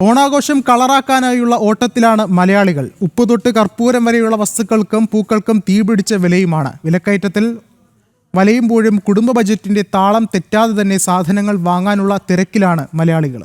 ഓണാഘോഷം കളറാക്കാനായുള്ള ഓട്ടത്തിലാണ് മലയാളികൾ. ഉപ്പ് തൊട്ട് കർപ്പൂരം വരെയുള്ള വസ്തുക്കൾക്കും പൂക്കൾക്കും തീപിടിച്ച വിലയുമാണ്. വിലക്കയറ്റത്തിൽ വലയുമ്പോഴും കുടുംബ ബജറ്റിന്റെ താളം തെറ്റാതെ തന്നെ സാധനങ്ങൾ വാങ്ങാനുള്ള തിരക്കിലാണ് മലയാളികൾ.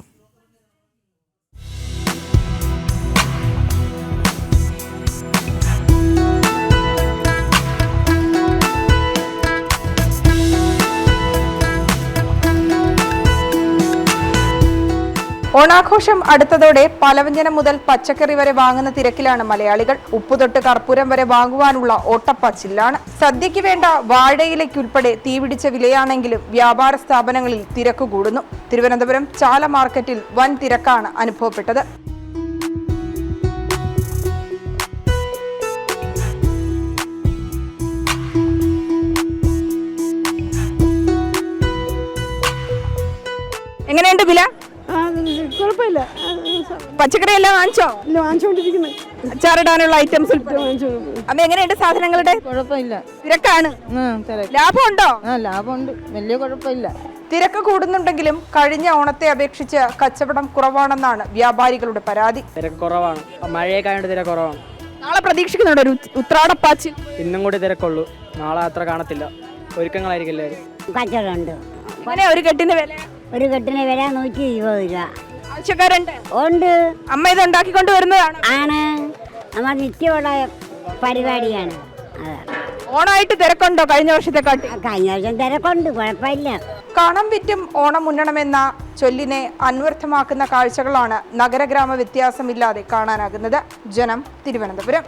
ഓണാഘോഷം അടുത്തതോടെ പലവ്യഞ്ജനം മുതൽ പച്ചക്കറി വരെ വാങ്ങുന്ന തിരക്കിലാണ് മലയാളികൾ. ഉപ്പുതൊട്ട് കർപ്പൂരം വരെ വാങ്ങുവാനുള്ള ഓട്ടപ്പാച്ചിലാണ്. സദ്യയ്ക്ക് വേണ്ട വാഴയിലയ്ക്കുൾപ്പെടെ തീപിടിച്ച വിലയാണെങ്കിലും വ്യാപാര സ്ഥാപനങ്ങളിൽ തിരക്ക് കൂടുന്നു. തിരുവനന്തപുരം ചാല മാർക്കറ്റിൽ വൻ തിരക്കാണ് അനുഭവപ്പെട്ടത്. എങ്ങനെയുണ്ട് വില? കുഴപ്പമില്ല. പച്ചക്കറി എല്ലാം വാങ്ങിച്ചോ? വാങ്ങിച്ചോണ്ടിരിക്കുന്നു. അച്ചാറിടാനുള്ള ഐറ്റംസ് അമ്മ എങ്ങനെയുണ്ട് സാധനങ്ങളുടെ? കുഴപ്പമില്ല, തിരക്കാണ്. ലാഭമുണ്ടോ? ലാഭമുണ്ട്, വലിയ കുഴപ്പമില്ല. തിരക്ക് കൂടുന്നുണ്ടെങ്കിലും കഴിഞ്ഞ ഓണത്തെ അപേക്ഷിച്ച് കച്ചവടം കുറവാണെന്നാണ് വ്യാപാരികളുടെ പരാതി. തിരക്ക് കുറവാണ്, മഴയൊക്കെ ആയതുകൊണ്ട് തിരക്ക് കുറവാണ്. നാളെ പ്രതീക്ഷിക്കുന്നുണ്ട് ഒരു ഉത്രാടപ്പാച്ചിൽ? ഇന്നും കൂടി തിരക്കുള്ളൂ, നാളെ അത്ര കാണത്തില്ല. ഒരുക്കങ്ങളായിരിക്കും എല്ലാവരും. കച്ചവടമുണ്ട്. അങ്ങനെ ഒരു കെട്ടിന് വില? ഒരു കെട്ടിന് വില 120 രൂപ. ആവശ്യക്കാരുണ്ട്? ഉണ്ട്. അമ്മ ഇത് ഉണ്ടാക്കിക്കൊണ്ട് വരുന്നതാണ്? ആണ്, നമ്മൾ നിത്യമുള്ള പരിപാടിയാണ്. ഓണമായിട്ട് തിരക്കുണ്ടോ കഴിഞ്ഞ വർഷത്തെക്കാട്ടി? കഴിഞ്ഞ വർഷം തിരക്കുണ്ട്, കുഴപ്പമില്ല. കണം വിറ്റും ഓണം മുന്നണമെന്ന ചൊല്ലിനെ അന്വർത്ഥമാക്കുന്ന കാഴ്ചകളാണ് നഗരഗ്രാമ വ്യത്യാസമില്ലാതെ കാണാനാകുന്നത്. ജനം, തിരുവനന്തപുരം.